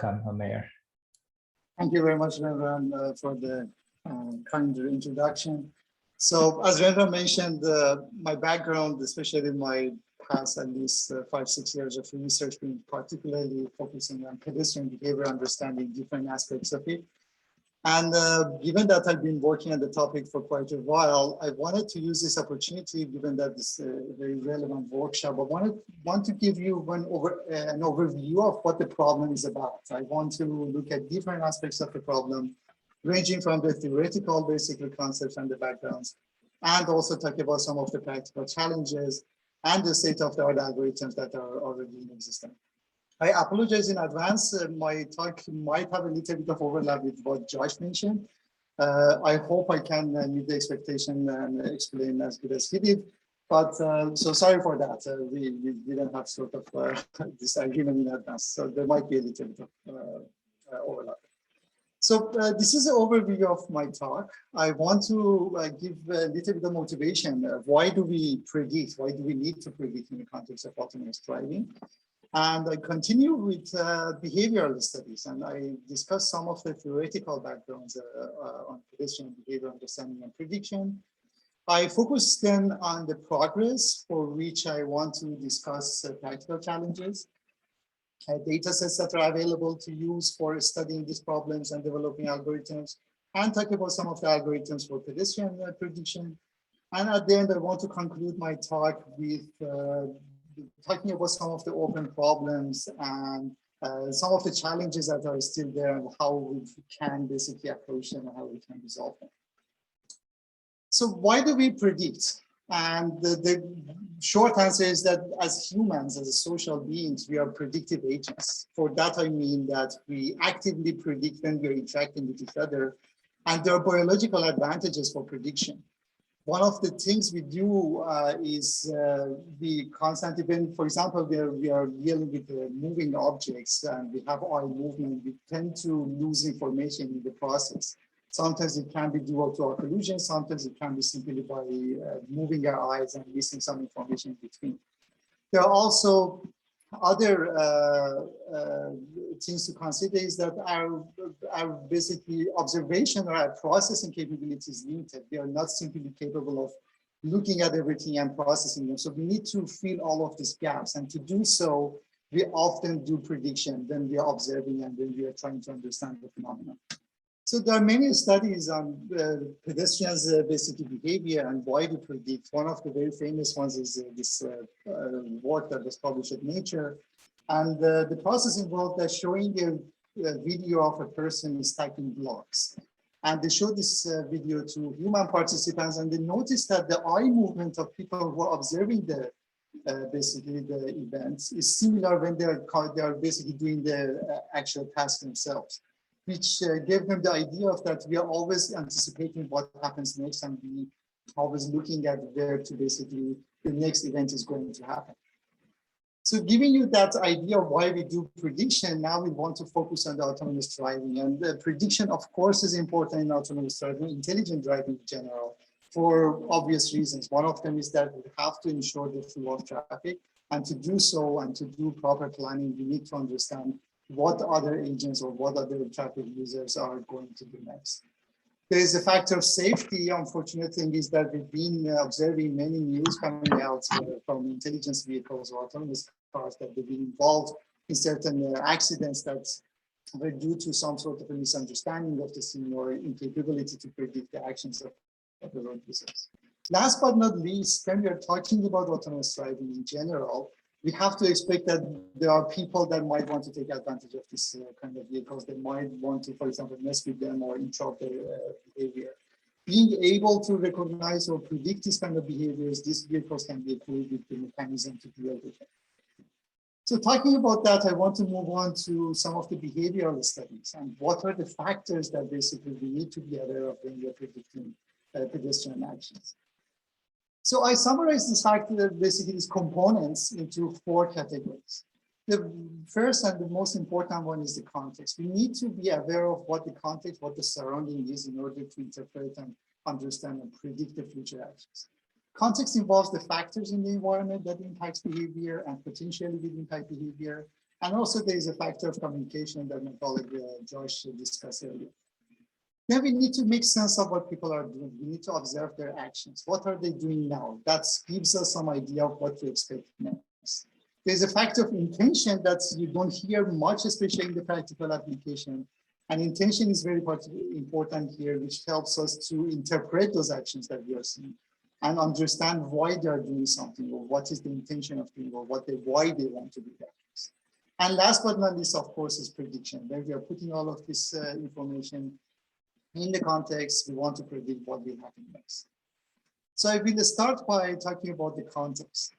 Welcome, Mayor. Thank you very much, Reverend, for the kind introduction. So, as Reverend mentioned, my background, especially my past at least 5-6 years of research, been particularly focusing on pedestrian behavior, understanding different aspects of it. And given that I've been working on the topic for quite a while, I wanted to use this opportunity, given that this is a very relevant workshop, I want to give you an overview of what the problem is about. I want to look at different aspects of the problem, ranging from the theoretical, basically concepts and the backgrounds, and also talk about some of the practical challenges and the state-of-the-art algorithms that are already in existence. I apologize in advance. My talk might have a little bit of overlap with what Josh mentioned. I hope I can meet the expectation and explain as good as he did. But so sorry for that. We didn't have sort of this agreement in advance. So there might be a little bit of overlap. So this is an overview of my talk. I want to give a little bit of motivation. Why do we predict? Why do we need to predict in the context of autonomous driving? And I continue with behavioral studies, and I discuss some of the theoretical backgrounds on pedestrian behavior understanding and prediction. I focus then on the progress, for which I want to discuss practical challenges, data sets that are available to use for studying these problems and developing algorithms, and talk about some of the algorithms for pedestrian prediction. And at the end, I want to conclude my talk with talking about some of the open problems and some of the challenges that are still there and how we can basically approach them and how we can resolve them. So why do we predict? And the short answer is that as humans, as social beings, we are predictive agents. For that, I mean that we actively predict when we are interacting with each other, and there are biological advantages for prediction. One of the things we do is we constantly, when, for example, we are dealing with moving objects and we have eye movement, we tend to lose information in the process. Sometimes it can be due to occlusion, sometimes it can be simply by moving our eyes and missing some information in between. There are also other things to consider is that our basically observation or our processing capability is limited. We are not simply capable of looking at everything and processing them. So we need to fill all of these gaps. And to do so, we often do prediction when we are observing and when we are trying to understand the phenomenon. So there are many studies on pedestrians' basic behavior and why we predict. One of the very famous ones is this work that was published in Nature. And the process involved showing a video of a person stacking blocks. And they showed this video to human participants, and they noticed that the eye movement of people who are observing basically the events is similar when they are basically doing the actual task themselves, which gave them the idea of that we are always anticipating what happens next, and we always looking at where to basically the next event is going to happen. So giving you that idea of why we do prediction, now we want to focus on the autonomous driving. And the prediction, of course, is important in autonomous driving, intelligent driving in general, for obvious reasons. One of them is that we have to ensure the flow of traffic. And to do so and to do proper planning, we need to understand what other agents or what other traffic users are going to do next. There is a factor of safety. Unfortunate thing is that we've been observing many news coming out from intelligence vehicles or autonomous cars that they've been involved in certain accidents that were due to some sort of a misunderstanding of the scene or incapability to predict the actions of the road users. Last but not least, when we are talking about autonomous driving in general, we have to expect that there are people that might want to take advantage of this kind of vehicles. They might want to, for example, mess with them or interrupt their behavior. Being able to recognize or predict this kind of behaviors, these vehicles can be equipped with the mechanism to deal with it. So talking about that, I want to move on to some of the behavioral studies and what are the factors that basically we need to be aware of when we're predicting pedestrian actions. So I summarize this factor, basically these components, into 4 categories. The first and the most important one is the context. We need to be aware of what the context, what the surrounding is in order to interpret and understand and predict the future actions. Context involves the factors in the environment that impacts behavior and potentially will impact behavior. And also there is a factor of communication that my colleague Josh discussed earlier. Then we need to make sense of what people are doing. We need to observe their actions. What are they doing now? That gives us some idea of what to expect next. There's a factor of intention that you don't hear much, especially in the practical application. And intention is very important here, which helps us to interpret those actions that we are seeing and understand why they are doing something, or what is the intention of doing, or why they want to do that. And last but not least, of course, is prediction. When we are putting all of this information in the context, we want to predict what will happen next. So I will start by talking about the context.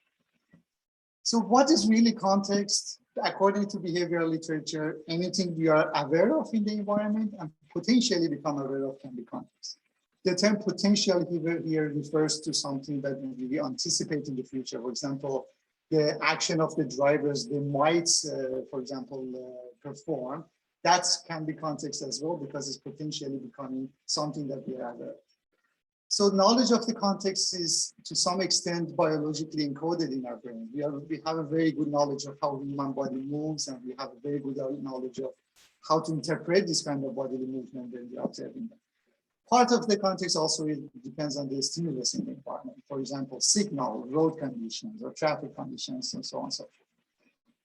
So what is really context? According to behavioral literature, anything we are aware of in the environment and potentially become aware of can be context. The term potential here refers to something that we anticipate in the future. For example, the action of the drivers they might, for example, perform. That can be context as well, because it's potentially becoming something that we are aware of. So knowledge of the context is to some extent biologically encoded in our brain. We have a very good knowledge of how human body moves, and we have a very good knowledge of how to interpret this kind of bodily movement when we are observing them. Part of the context also depends on the stimulus in the environment. For example, signal, road conditions, or traffic conditions, and so on and so forth.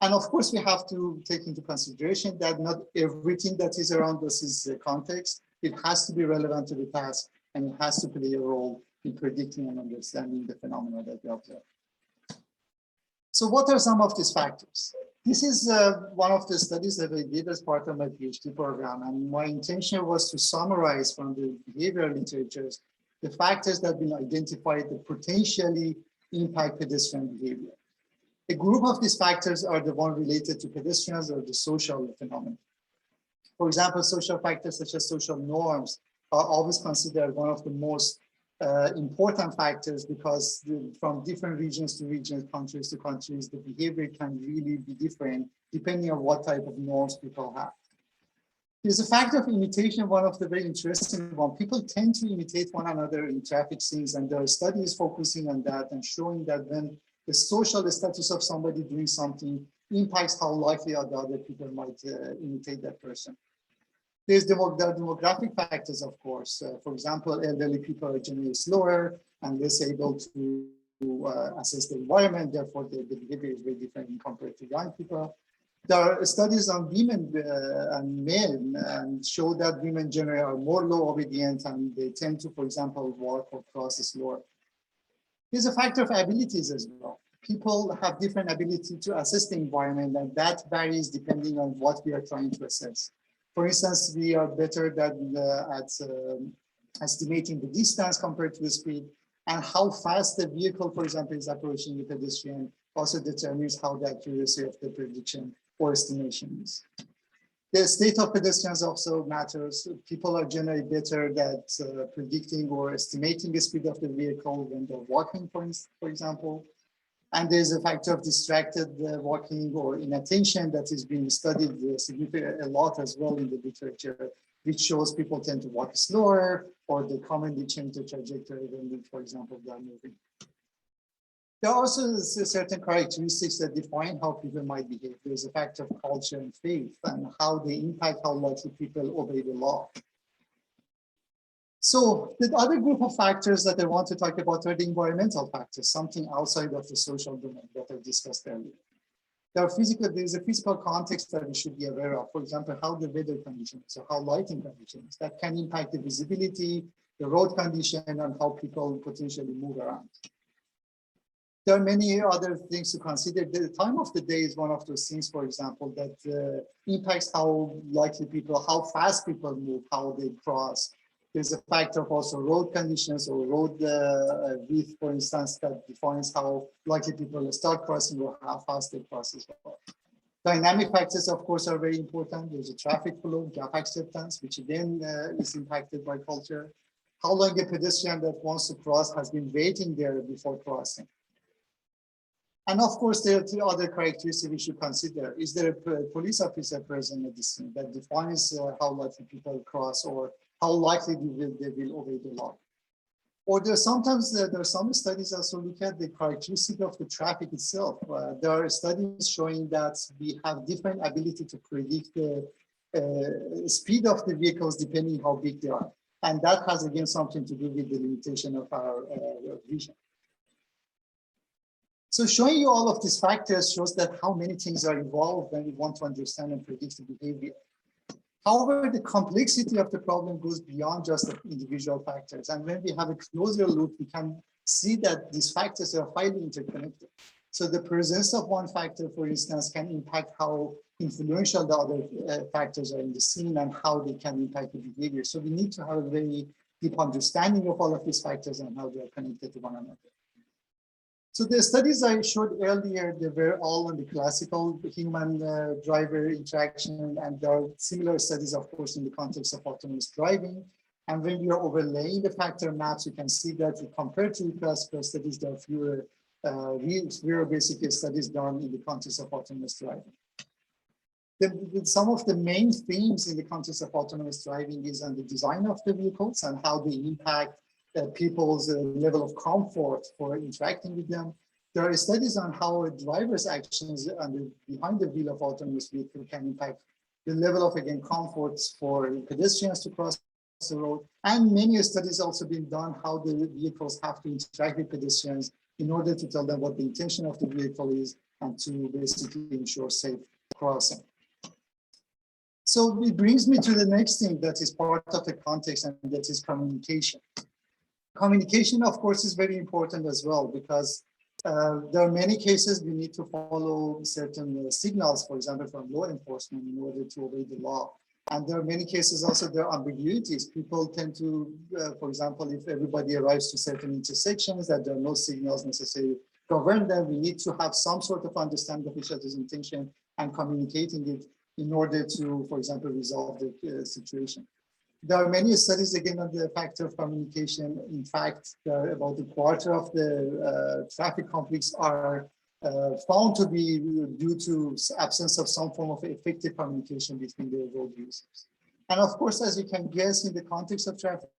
And of course, we have to take into consideration that not everything that is around us is context. It has to be relevant to the task, and it has to play a role in predicting and understanding the phenomena that we observe. So what are some of these factors? This is one of the studies that I did as part of my PhD program, and my intention was to summarize from the behavioral literatures the factors that have been identified that potentially impact pedestrian behavior. A group of these factors are the one related to pedestrians or the social phenomena. For example, social factors such as social norms are always considered one of the most important factors, because from different regions to regions, countries to countries, the behavior can really be different depending on what type of norms people have. There's a factor of imitation, one of the very interesting ones. People tend to imitate one another in traffic scenes, and there are studies focusing on that and showing that when the social status of somebody doing something impacts how likely the other people might imitate that person. There's the demographic factors, of course. For example, elderly people are generally slower and less able to assess the environment. Therefore, the behavior is very different compared to young people. There are studies on women and men, and show that women generally are more low obedient, and they tend to, for example, walk or cross slower. There's a factor of abilities as well. People have different ability to assess the environment, and that varies depending on what we are trying to assess. For instance, we are better at estimating the distance compared to the speed, and how fast the vehicle, for example, is approaching the pedestrian also determines how the accuracy of the prediction or estimation is. The state of pedestrians also matters. People are generally better at predicting or estimating the speed of the vehicle when they're walking, for example. And there's a factor of distracted walking or inattention that is being studied a lot as well in the literature, which shows people tend to walk slower, or they commonly change the trajectory when, for example, they are moving. There are also certain characteristics that define how people might behave. There's a factor of culture and faith, and how they impact how likely people obey the law. So the other group of factors that I want to talk about are the environmental factors, something outside of the social domain that I discussed earlier. There's a physical context that we should be aware of. For example, how the weather conditions or how lighting conditions that can impact the visibility, the road condition, and how people potentially move around. There are many other things to consider. The time of the day is one of those things, for example, that impacts how likely people, how fast people move, how they cross. There's a factor of also road conditions or road width, for instance, that defines how likely people start crossing or how fast they cross as well. Dynamic factors, of course, are very important. There's a traffic flow, gap acceptance, which again is impacted by culture. How long a pedestrian that wants to cross has been waiting there before crossing. And of course, there are two other characteristics we should consider. Is there a police officer present at the scene that defines how likely people cross, or how likely they will obey the law? Or there are some studies also look at the characteristic of the traffic itself. There are studies showing that we have different ability to predict the speed of the vehicles depending how big they are. And that has again something to do with the limitation of our vision. So showing you all of these factors shows that how many things are involved when we want to understand and predict the behavior. However, the complexity of the problem goes beyond just the individual factors. And when we have a closer look, we can see that these factors are highly interconnected. So the presence of one factor, for instance, can impact how influential the other factors are in the scene and how they can impact the behavior. So we need to have a very deep understanding of all of these factors and how they are connected to one another. So the studies I showed earlier, they were all on the classical human driver interaction, and there are similar studies, of course, in the context of autonomous driving. And when we are overlaying the factor maps, you can see that compared to classical studies, there are fewer basic studies done in the context of autonomous driving. Some of the main themes in the context of autonomous driving is on the design of the vehicles and how they impact people's level of comfort for interacting with them. There are studies on how a driver's actions behind the wheel of autonomous vehicle can impact the level of, again, comfort for pedestrians to cross the road. And many studies also been done how the vehicles have to interact with pedestrians in order to tell them what the intention of the vehicle is and to basically ensure safe crossing. So it brings me to the next thing that is part of the context, and that is communication. Communication, of course, is very important as well, because there are many cases we need to follow certain signals, for example, from law enforcement in order to obey the law. And there are many cases also there are ambiguities. People tend to, for example, if everybody arrives to certain intersections, that there are no signals necessary to govern them, we need to have some sort of understanding of each other's intention and communicating it in order to, for example, resolve the situation. There are many studies again on the factor of communication. In fact, about a quarter of the traffic conflicts are found to be due to absence of some form of effective communication between the road users. And of course, as you can guess, in the context of traffic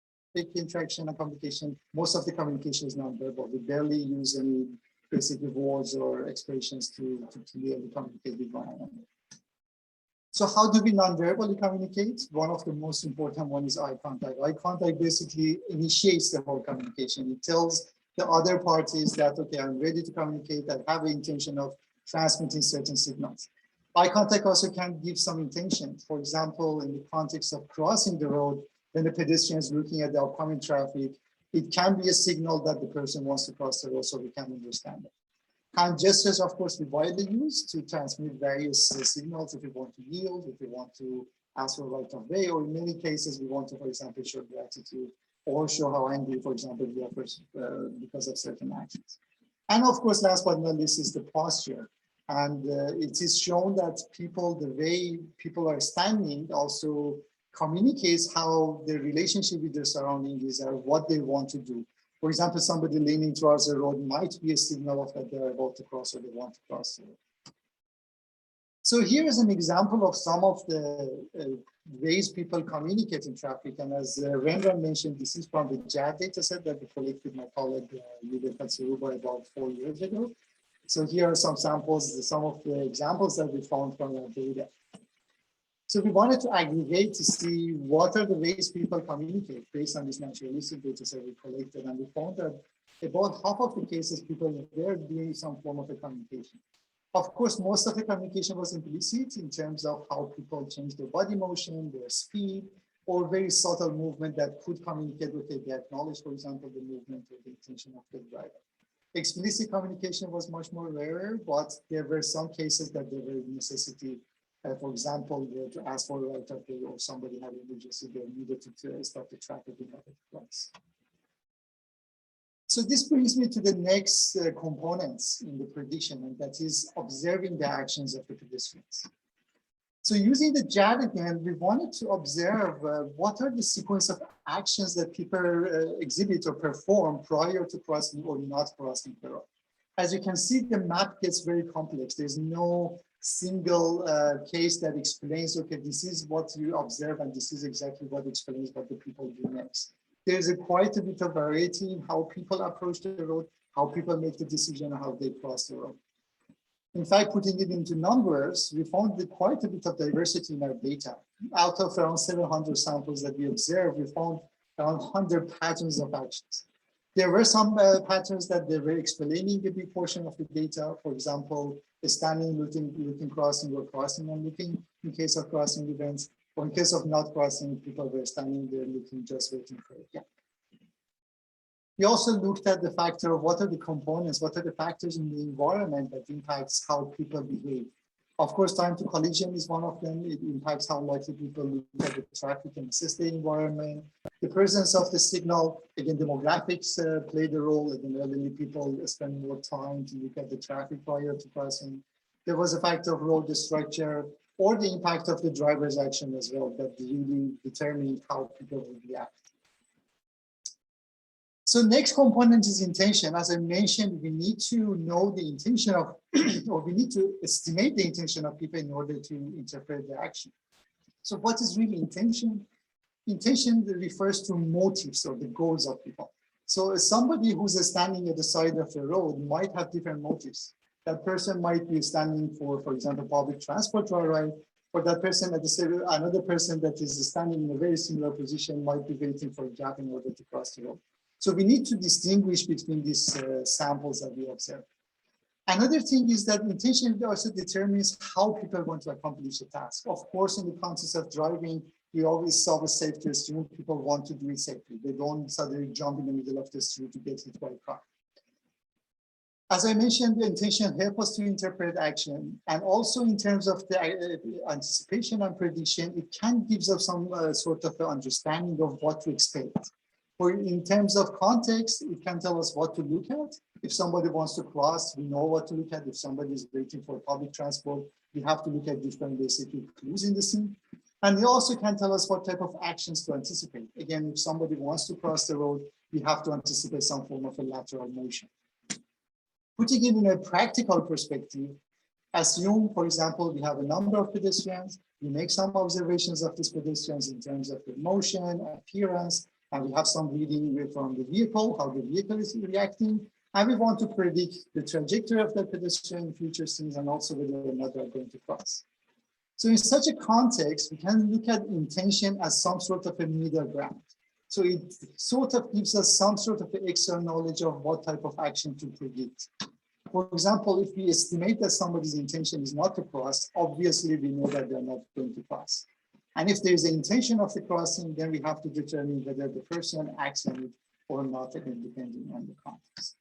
interaction and communication, most of the communication is nonverbal. We barely use any basic words or expressions to clearly communicate with one another. So how do we non-verbally communicate? One of the most important one is eye contact. Eye contact basically initiates the whole communication. It tells the other parties that, okay, I'm ready to communicate, I have the intention of transmitting certain signals. Eye contact also can give some intention. For example, in the context of crossing the road, when the pedestrian is looking at the upcoming traffic, it can be a signal that the person wants to cross the road, so we can understand it. Hand gestures, of course, we widely use to transmit various signals if we want to yield, if we want to ask for right of way, or in many cases, we want to, for example, show gratitude or show how angry, for example, we are because of certain actions. And of course, last but not least is the posture. And it is shown that the way people are standing also communicates how their relationship with their surroundings is or what they want to do. For example, somebody leaning towards the road might be a signal of that they're about to cross or they want to cross the road. So here is an example of some of the ways people communicate in traffic. And as Rendra mentioned, this is from the JAD dataset that we collected with my colleague, Yuval Katsuruba, about 4 years ago. So here are some samples, some of the examples that we found from our data. So we wanted to aggregate to see what are the ways people communicate based on this naturalistic data set we collected. And we found that about half of the cases, people were doing some form of a communication. Of course, most of the communication was implicit in terms of how people change their body motion, their speed, or very subtle movement that could communicate with they acknowledge, for example, the movement or the intention of the driver. Explicit communication was much more rarer, but there were some cases that there were necessity. For example, to ask for a right of way or somebody had an emergency, they needed to stop the traffic in order to cross. So this brings me to the next components in the prediction, and that is observing the actions of the pedestrians. So using the JAD again, we wanted to observe what are the sequence of actions that people exhibit or perform prior to crossing or not crossing the road. As you can see, the map gets very complex. There's no single case that explains, okay, this is what you observe and this is exactly what explains what the people do next. there's quite a bit of variety in how people approach the road, how people make the decision, how they cross the road. In fact, putting it into numbers, we found quite a bit of diversity in our data. Out of around 700 samples that we observed, we found around 100 patterns of actions. There were some patterns that they were explaining a big portion of the data. For example, standing, looking, crossing, or crossing and looking in case of crossing events. Or in case of not crossing, people were standing there looking, just waiting for it. Yeah. We also looked at the factor of what are the components, what are the factors in the environment that impacts how people behave. Of course, time to collision is one of them. It impacts how likely people look at the traffic and assess the environment. The presence of the signal, again, demographics play the role. Again, elderly people spend more time to look at the traffic prior to crossing. There was a factor of road structure or the impact of the driver's action as well that really determined how people would react. So next component is intention. As I mentioned, we need to know the intention of, or we need to estimate the intention of people in order to interpret the action. So what is really intention? Intention refers to motives or the goals of people. So somebody who's standing at the side of the road might have different motives. That person might be standing for example, public transport or ride, or that person at the another person that is standing in a very similar position might be waiting for a gap in order to cross the road. So we need to distinguish between these samples that we observe. Another thing is that intention also determines how people want to accomplish a task. Of course, in the context of driving, we always safe to assume people want to do it safely. They don't suddenly jump in the middle of the street to get hit by a car. As I mentioned, the intention helps us to interpret action. And also in terms of the anticipation and prediction, it can give us some sort of understanding of what to expect. Or in terms of context, it can tell us what to look at. If somebody wants to cross, we know what to look at. If somebody is waiting for public transport, we have to look at different basically clues in the scene. And it also can tell us what type of actions to anticipate. Again, if somebody wants to cross the road, we have to anticipate some form of a lateral motion. Putting it in a practical perspective, assume, for example, we have a number of pedestrians. We make some observations of these pedestrians in terms of their motion, appearance, and we have some reading from the vehicle, how the vehicle is reacting. And we want to predict the trajectory of the pedestrian in future scenes and also whether or not they're going to cross. So in such a context, we can look at intention as some sort of a middle ground. So it sort of gives us some sort of extra knowledge of what type of action to predict. For example, if we estimate that somebody's intention is not to cross, obviously we know that they're not going to cross. And if there's an intention of the crossing, then we have to determine whether the person acts on it or not, depending on the context.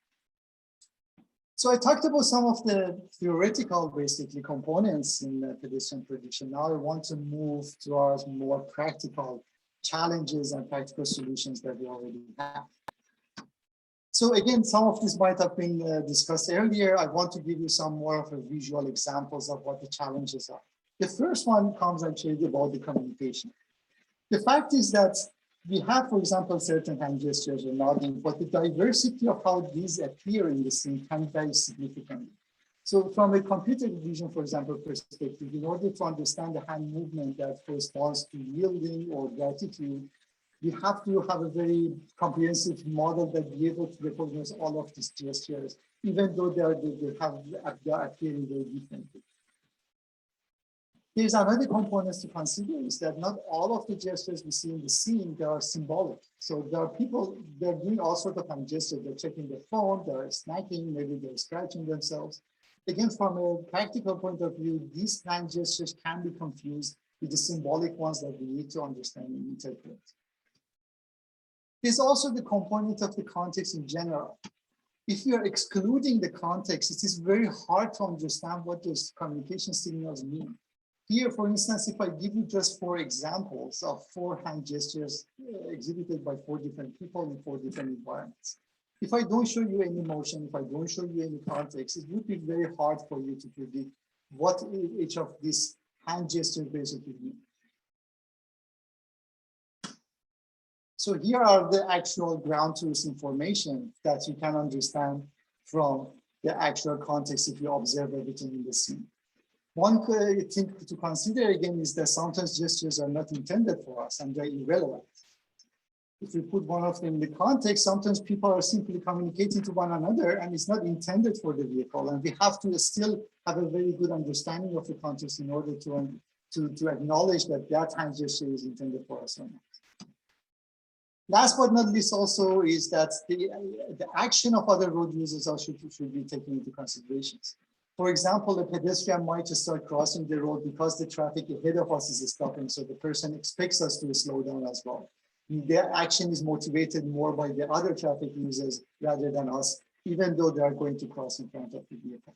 So I talked about some of the theoretical, basically, components in pedestrian prediction. Now I want to move towards more practical challenges and practical solutions that we already have. So again, some of this might have been discussed earlier. I want to give you some more of a visual examples of what the challenges are. The first one comes actually about the communication. The fact is that we have, for example, certain hand gestures or nodding, but the diversity of how these appear in the scene can vary significantly. So from a computer vision, for example, perspective, in order to understand the hand movement that corresponds to yielding or gratitude, we have to have a very comprehensive model that be able to recognize all of these gestures, even though they are appearing very differently. There's another component to consider is that not all of the gestures we see in the scene, they are symbolic. So there are people, they're doing all sorts of hand gestures. They're checking their phone, they're snacking, maybe they're scratching themselves. Again, from a practical point of view, these hand gestures can be confused with the symbolic ones that we need to understand and interpret. There's also the component of the context in general. If you're excluding the context, it is very hard to understand what those communication signals mean. Here, for instance, if I give you just 4 examples of 4 hand gestures exhibited by 4 different people in 4 different environments. If I don't show you any motion, if I don't show you any context, it would be very hard for you to predict what each of these hand gestures basically mean. So here are the actual ground truth information that you can understand from the actual context if you observe everything in the scene. One thing to consider again is that sometimes gestures are not intended for us and they're irrelevant. if you put one of them in the context, sometimes people are simply communicating to one another and it's not intended for the vehicle. And we have to still have a very good understanding of the context in order to acknowledge that that hand gesture is intended for us or not. Last but not least also is that the action of other road users also should be taken into considerations. For example, a pedestrian might just start crossing the road because the traffic ahead of us is stopping, so the person expects us to slow down as well. Their action is motivated more by the other traffic users rather than us, even though they are going to cross in front of the vehicle.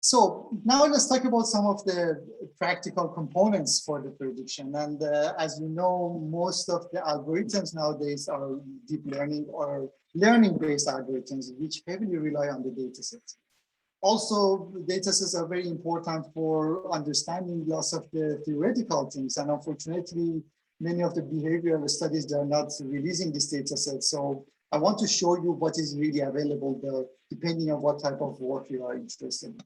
So now let's talk about some of the practical components for the prediction. And as you know, most of the algorithms nowadays are deep learning or learning-based algorithms, which heavily rely on the data sets. Also, data sets are very important for understanding lots of the theoretical things. And unfortunately, many of the behavioral studies, they are not releasing this data set. So I want to show you what is really available there, depending on what type of work you are interested in.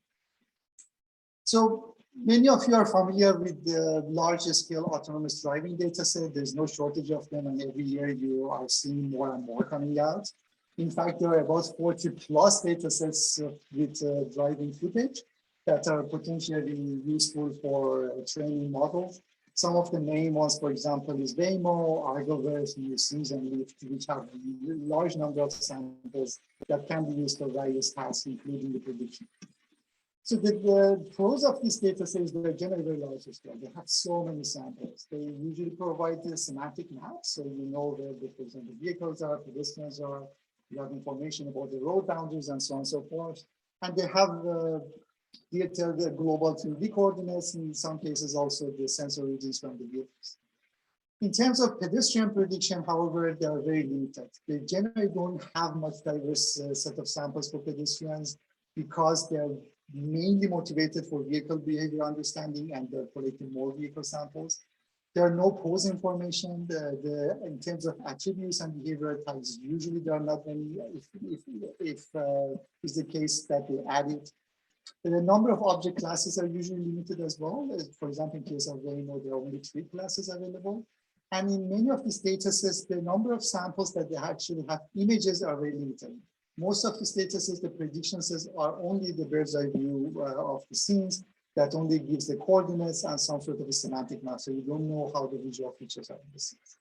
So many of you are familiar with the large scale autonomous driving data set. There's no shortage of them, and every year you are seeing more and more coming out. In fact, there are about 40 plus data sets with driving footage that are potentially useful for training models. Some of the main ones, for example, is Waymo, Argoverse, Musings, and Lyft, which have a large number of samples that can be used for various tasks, including the prediction. So the pros of this data set is they're generally very large scale. They have so many samples. They usually provide the semantic maps, so you know where the vehicles are, pedestrians are, you have information about the road boundaries and so on and so forth. And they have the global 3D coordinates, in some cases also the sensor readings from the vehicles. In terms of pedestrian prediction, however, they are very limited. They generally don't have much diverse set of samples for pedestrians because they're mainly motivated for vehicle behavior understanding, and they're collecting more vehicle samples. There are no pose information. In terms of attributes and behavioral types, usually there are not many, if is the case that they add it. The number of object classes are usually limited as well. For example, in case of Waymo, there are only 3 classes available. And in many of these data sets, the number of samples that they actually have images are very limited. Most of these data sets, the prediction sets are only the bird's eye view of the scenes that only gives the coordinates and some sort of a semantic map. So you don't know how the visual features are in the scenes.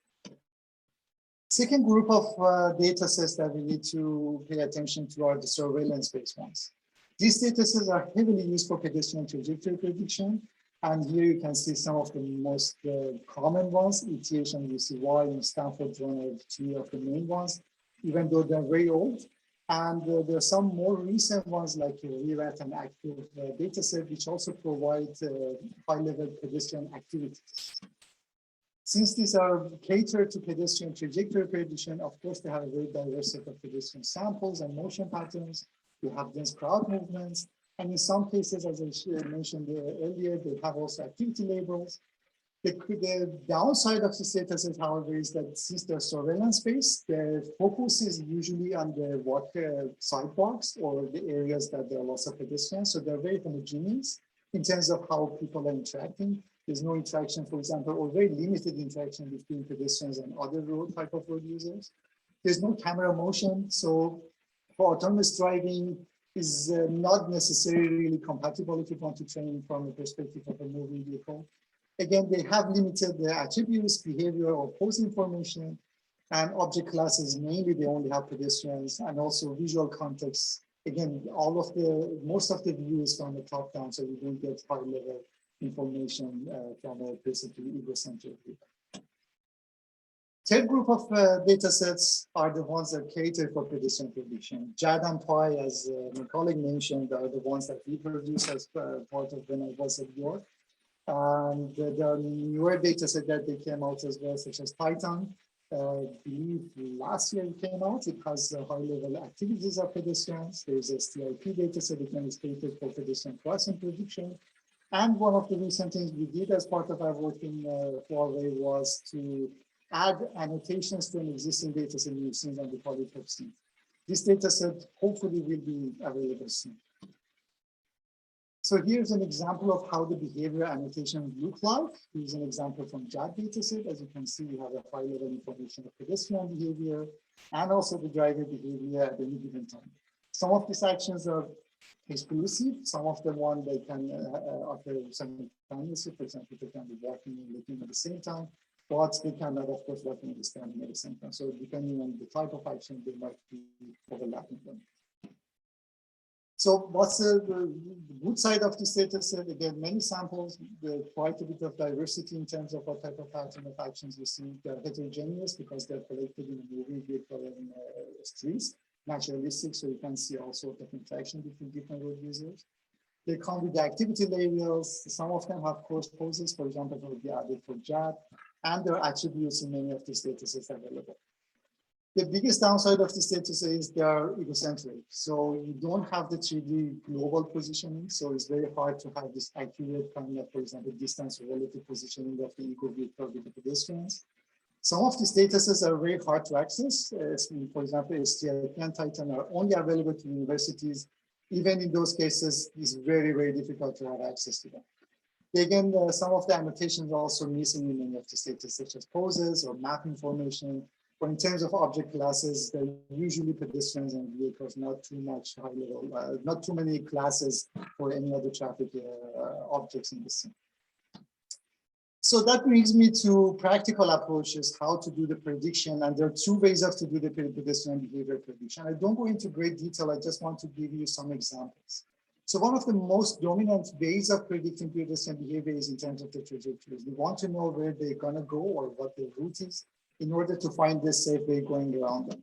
Second group of data sets that we need to pay attention to are the surveillance-based ones. These data sets are heavily used for pedestrian trajectory prediction. And here you can see some of the most common ones. ETH and UCY and Stanford Drone are 2 of the main ones, even though they're very old. And there are some more recent ones like RERAT and Active dataset, which also provide high-level pedestrian activities. Since these are catered to pedestrian trajectory prediction, of course, they have a very diverse set of pedestrian samples and motion patterns. You have dense crowd movements. And in some cases, as I mentioned earlier, they have also activity labels. The downside of the data set, however, is that since they're surveillance-based, their focus is usually on the sidewalks or the areas that there are lots of pedestrians. So they're very homogeneous in terms of how people are interacting. There's no interaction, for example, or very limited interaction between pedestrians and other type of road users. There's no camera motion. So for autonomous driving, is not necessarily really compatible if you want to train from the perspective of a moving vehicle. Again, they have limited attributes, behavior, or pose information, and object classes. Mainly, they only have pedestrians and also visual context. Again, most of the view is from the top down, so you don't get high-level information from a basically egocentric view. Third group of data sets are the ones that cater for pedestrian prediction. JAD and PI, as my colleague mentioned, are the ones that we produce as part of when I was at York. And there are newer data sets that they came out as well, such as Titan. I believe last year it came out. It has high-level activities of pedestrians. There's a STIP data set that is catered for pedestrian crossing prediction. And one of the recent things we did as part of our work in Huawei was to add annotations to an existing data set using on the polytop scene. This data set hopefully will be available soon. So here's an example of how the behavior annotation would look like. Here's an example from JAD dataset. As you can see, we have a high-level information of pedestrian behavior and also the driver behavior at any given time. Some of these actions are exclusive. Some of them one they can occur simultaneously. For example, they can be walking and looking at the same time, but they cannot, of course, walking and standing at the same time. So depending on the type of action, they might be overlapping them. So what's the good side of this data set? Again, many samples, quite a bit of diversity in terms of what type of pattern of actions we see. They're heterogeneous because they're collected in a moving vehicle and streets, naturalistic, so you can see all sorts of interaction between different road users. They come with the activity labels. Some of them have course poses, for example, that will be added for JAD, and there are attributes in many of these data sets available. The biggest downside of this data set is they are egocentric. So you don't have the 3D global positioning. So it's very hard to have this accurate kind of, for example, distance or relative positioning of the ego vehicle with the pedestrians. Some of these data sets are very hard to access. For example, STIP and Titan are only available to universities. Even in those cases, it's very, very difficult to have access to them. Again, some of the annotations are also missing in many of the data, such as poses or map information. But in terms of object classes, they're usually pedestrians and vehicles, not too much high level, not too many classes for any other traffic objects in the scene. So that brings me to practical approaches, how to do the prediction. And there are two ways of to do the pedestrian behavior prediction. I don't go into great detail. I just want to give you some examples. So one of the most dominant ways of predicting pedestrian behavior is in terms of the trajectories. We want to know where they're going to go or what their route is in order to find the safe way going around them.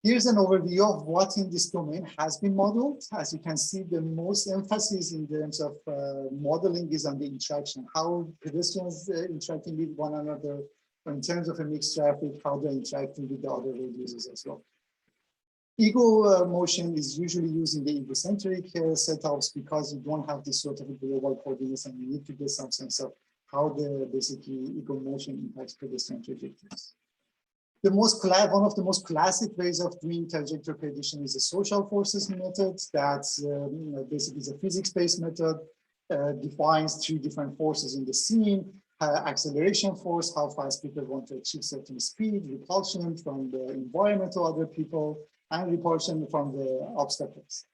Here's an overview of what in this domain has been modeled. As you can see, the most emphasis in terms of modeling is on the interaction, how pedestrians interacting with one another, or in terms of a mixed traffic, how they're interacting with the other road users as well. Ego motion is usually used in the egocentric setups because you don't have this sort of a global coordinates and you need to get some sense of how the basically ego motion impacts pedestrian trajectories. One of the most classic ways of doing trajectory prediction is the social forces method. That's basically is a physics-based method, defines 3 different forces in the scene, acceleration force, how fast people want to achieve certain speed, repulsion from the environment to other people, and repulsion from the obstacles.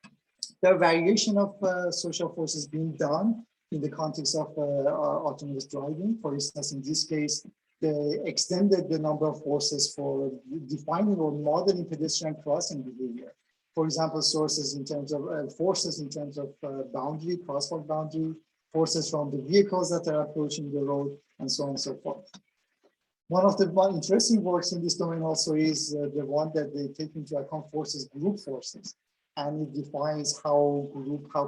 There are variation of social forces being done in the context of autonomous driving. For instance, in this case, they extended the number of forces for defining or modeling pedestrian crossing behavior. For example, forces in terms of boundary, crosswalk boundary, forces from the vehicles that are approaching the road, and so on and so forth. One of the more interesting works in this domain also is the one that they take into account forces, group forces. And it defines how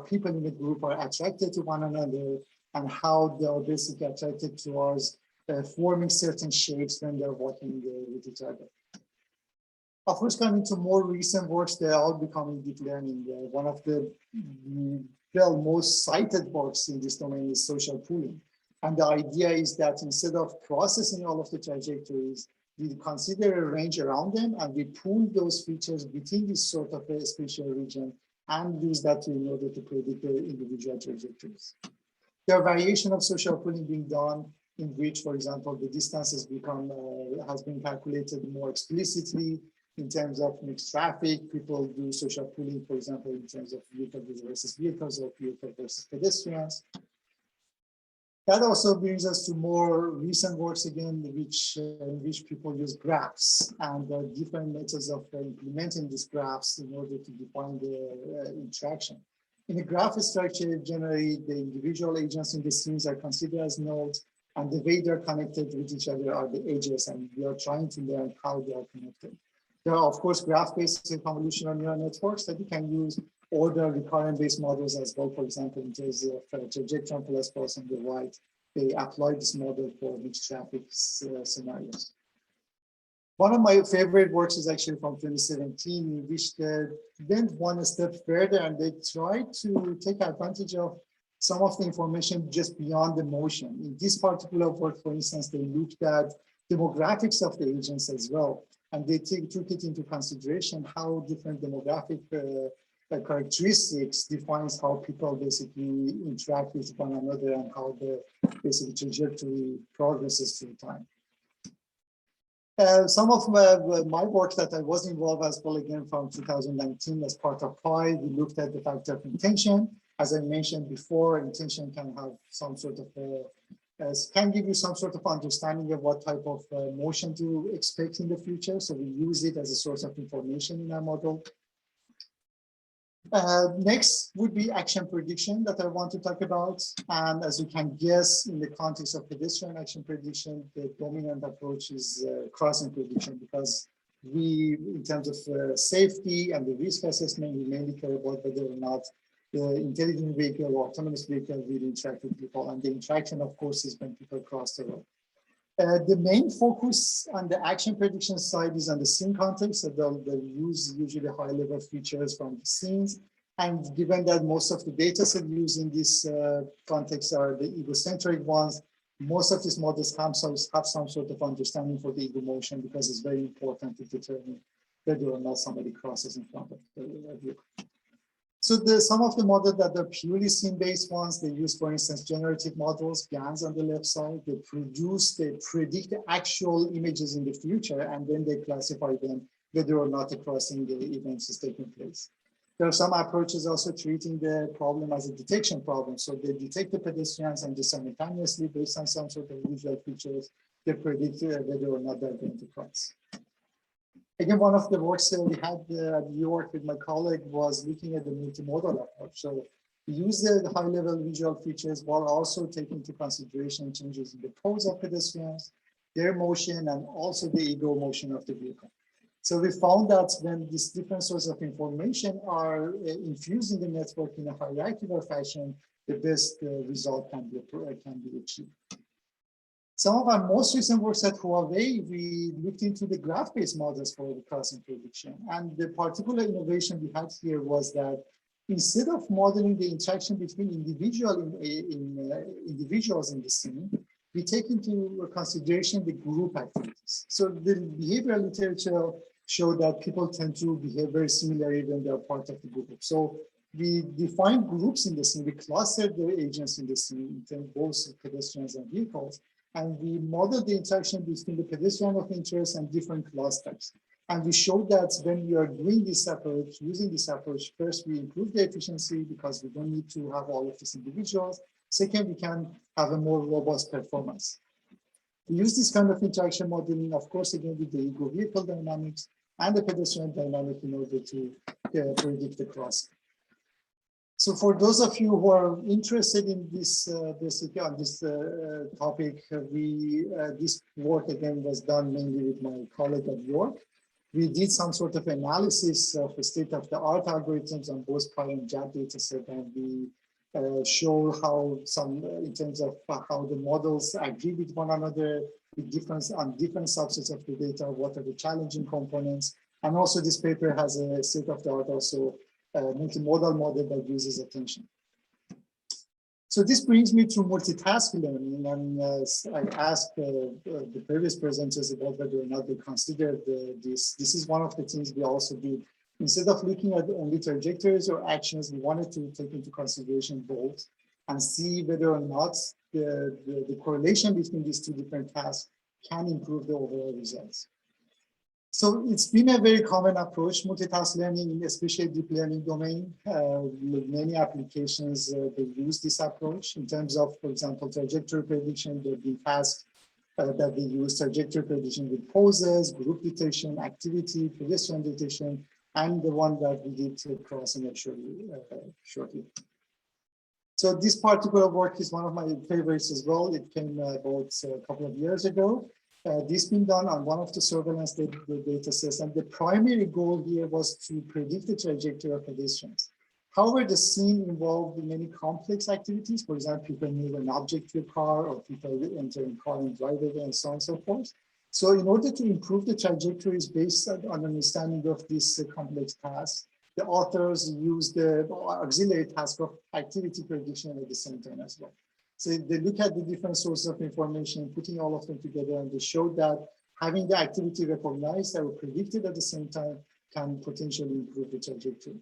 people in a group are attracted to one another and how they are basically attracted towards forming certain shapes when they're walking with each other. Of course, coming to more recent works, they're all becoming deep learning. One of the most cited works in this domain is social pooling. And the idea is that instead of processing all of the trajectories, we consider a range around them and we pool those features within this sort of a spatial region and use that in order to predict the individual trajectories. There are variation of social pooling being done in which, for example, the distances has been calculated more explicitly in terms of mixed traffic. People do social pooling, for example, in terms of vehicle versus vehicles or vehicle versus pedestrians. That also brings us to more recent works again, in which people use graphs and different methods of implementing these graphs in order to define the interaction. In a graph structure, generally the individual agents in the scenes are considered as nodes, and the way they're connected with each other are the edges, and we are trying to learn how they are connected. There are, of course, graph-based convolutional neural networks that you can use, or there are recurrent-based models as well. For example, in terms of trajectory plus pulse on the right, they apply this model for mixed traffic scenarios. One of my favorite works is actually from 2017, in which they went one step further and they tried to take advantage of some of the information just beyond the motion. In this particular work, for instance, they looked at demographics of the agents as well. And they took it into consideration how different demographic characteristics defines how people basically interact with one another and how the basic trajectory progresses through time. Some of my work that I was involved as well, again from 2019 as part of PI, we looked at the factor of intention. As I mentioned before, intention can have some sort of can give you some sort of understanding of what type of motion to expect in the future. So we use it as a source of information in our model. Next would be action prediction that I want to talk about. And as you can guess, in the context of pedestrian action prediction, the dominant approach is crossing prediction, because we, in terms of safety and the risk assessment, we mainly care about whether or not the intelligent vehicle or autonomous vehicle will interact with people. And the interaction, of course, is when people cross the road. The main focus on the action prediction side is on the scene context. So they'll use usually high-level features from the scenes. And given that most of the data set used in this context are the egocentric ones, most of these models have some sort of understanding for the ego motion, because it's very important to determine whether or not somebody crosses in front of the vehicle. So some of the models that are purely scene-based ones, they use, for instance, generative models, GANs on the left side. They predict the actual images in the future, and then they classify them whether or not the crossing the events is taking place. There are some approaches also treating the problem as a detection problem. So they detect the pedestrians and just simultaneously, based on some sort of visual features, they predict whether or not they're going to cross. Again, one of the works that we had at New York with my colleague was looking at the multimodal approach. So we use the high-level visual features while also taking into consideration changes in the pose of pedestrians, their motion, and also the ego motion of the vehicle. So we found that when these different sources of information are infused in the network in a hierarchical fashion, the best result can be achieved. Some of our most recent works at Huawei, we looked into the graph-based models for the crossing prediction. And the particular innovation we had here was that instead of modeling the interaction between individuals in the scene, we take into consideration the group activities. So the behavioral literature showed that people tend to behave very similarly when they're part of the group. So we define groups in the scene, we clustered the agents in the scene, in both pedestrians and vehicles, and we modeled the interaction between the pedestrian of interest and different clusters. And we showed that when we are doing this approach, using this approach, first, we improve the efficiency because we don't need to have all of these individuals. Second, we can have a more robust performance. We use this kind of interaction modeling, of course, again, with the ego vehicle dynamics and the pedestrian dynamic in order to predict the crossing. So for those of you who are interested in this basically on this topic, this work again was done mainly with my colleague at York. We did some sort of analysis of the state-of-the-art algorithms on both PI and JAT dataset, and we show how in terms of how the models agree with one another, with different subsets of the data, what are the challenging components, and also this paper has a state-of-the-art also multimodal model that uses attention. So this brings me to multitask learning, and I asked the previous presenters about whether or not they considered this. This is one of the things we also did. Instead of looking at only trajectories or actions, we wanted to take into consideration both and see whether or not the correlation between these two different tasks can improve the overall results. So it's been a very common approach, multitask learning, especially deep learning domain. With many applications, they use this approach in terms of, for example, trajectory prediction. There have been tasks that they use trajectory prediction with poses, group detection, activity, pedestrian detection, and the one that we did to crossing shortly. So this particular work is one of my favorites as well. It came about a couple of years ago. This been done on one of the surveillance data sets, and the primary goal here was to predict the trajectory of pedestrians. However, the scene involved many complex activities. For example, people move an object to a car, or people enter a car and drive it, and so on and so forth. So in order to improve the trajectories based on understanding of this complex task, the authors used the auxiliary task of activity prediction at the same time as well. So they look at the different sources of information, putting all of them together, and they showed that having the activity recognized that were predicted at the same time can potentially improve the trajectory.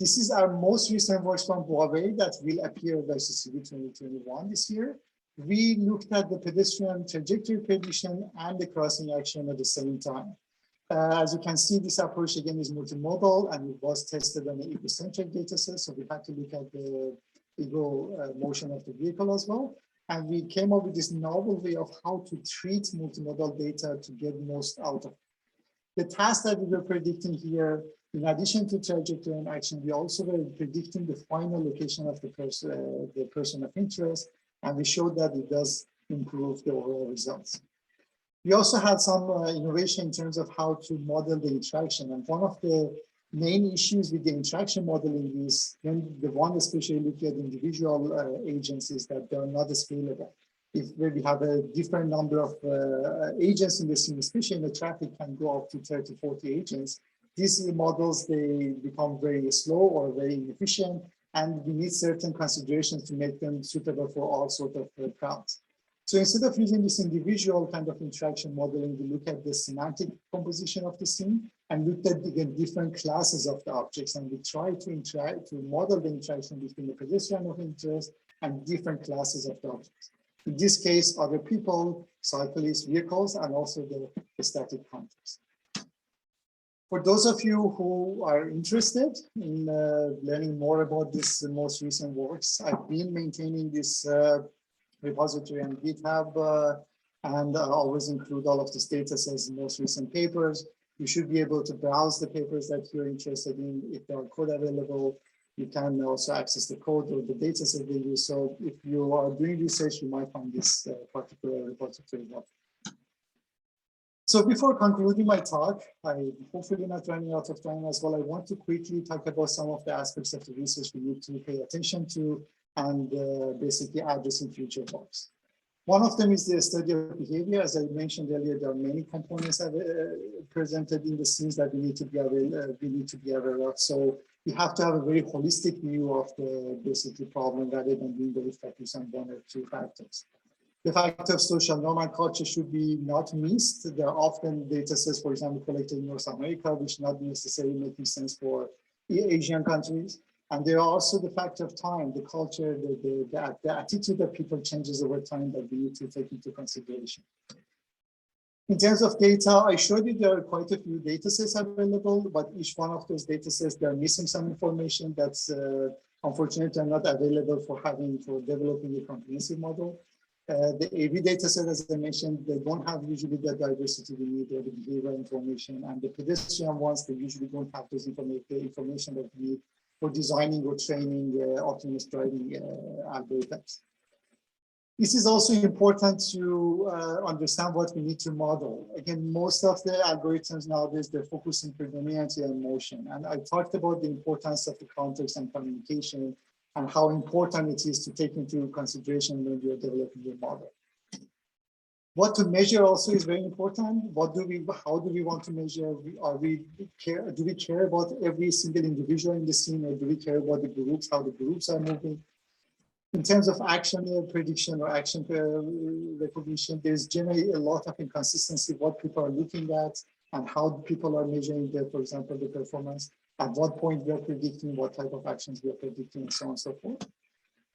This is our most recent works from Huawei that will appear at ITSC 2021 this year. We looked at the pedestrian trajectory prediction and the crossing action at the same time. As you can see, this approach again is multimodal and it was tested on an egocentric data set. So we had to look at the ego motion of the vehicle as well. And we came up with this novel way of how to treat multimodal data to get most out of it. The task that we were predicting here, in addition to trajectory and action, we also were predicting the final location of the person of interest. And we showed that it does improve the overall results. We also had some innovation in terms of how to model the interaction. And one of the main issues with the interaction modeling is when the one especially look at individual agencies that they are not scalable. If we have a different number of agents in the scene, especially in the traffic, can go up to 30, 40 agents. These models, they become very slow or very inefficient, and we need certain considerations to make them suitable for all sorts of crowds. So instead of using this individual kind of interaction modeling, we look at the semantic composition of the scene and look at again different classes of the objects, and we try to model the interaction between the pedestrian of interest and different classes of the objects. In this case, other people, cyclists, vehicles, and also the static context. For those of you who are interested in learning more about this most recent works, I've been maintaining this repository on GitHub and always include all of this data sets in most recent papers. You should be able to browse the papers that you're interested in. If there are code available, you can also access the code or the data set they use. So if you are doing research, you might find this particular repository helpful. So before concluding my talk, I'm hopefully not running out of time as well. I want to quickly talk about some of the aspects of the research we need to pay attention to and basically addressing future talks. One of them is the study of behavior. As I mentioned earlier, there are many components presented in the scenes that we need to be aware of. So we have to have a very holistic view of the basically problem rather than being very focused on one or two factors. The factor of social norm and culture should be not missed. There are often data sets, for example, collected in North America, which not necessarily making sense for Asian countries. And there are also the factor of time, the culture, the attitude that people changes over time that we need to take into consideration. In terms of data, I showed you there are quite a few data sets available, but each one of those data sets, they're missing some information that's unfortunately not available for developing a comprehensive model. The AV data set, as I mentioned, they don't have usually the diversity we need or the behavioral information, and the pedestrian ones, they usually don't have those information that we need for designing or training autonomous driving algorithms. This is also important to understand what we need to model. Again, most of the algorithms nowadays, they're focusing predominantly on motion. And I talked about the importance of the context and communication and how important it is to take into consideration when you're developing your model. What to measure also is very important. How do we want to measure? Do we care about every single individual in the scene, or do we care about the groups, how the groups are moving? In terms of action prediction or action recognition, there's generally a lot of inconsistency what people are looking at and how people are measuring for example, the performance. At what point we are predicting, what type of actions we are predicting, and so on and so forth.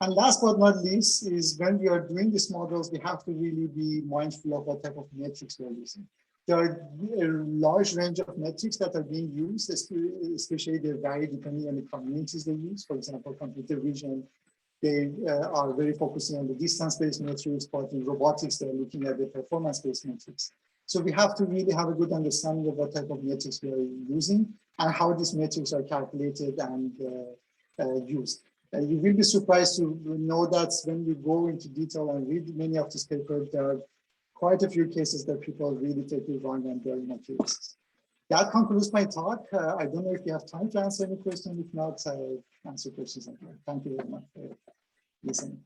And last but not least is when we are doing these models, we have to really be mindful of what type of metrics we're using. There are a large range of metrics that are being used, especially they vary depending on the communities they use. For example, computer vision, they are very focusing on the distance-based metrics, but in robotics, they're looking at the performance-based metrics. So we have to really have a good understanding of what type of metrics we are using and how these metrics are calculated and used. You will be surprised to know that when you go into detail and read many of these papers, there are quite a few cases that people really take it wrong and they're inaccurate. That concludes my talk. I don't know if you have time to answer any questions. If not, I'll answer questions. Thank you very much for listening.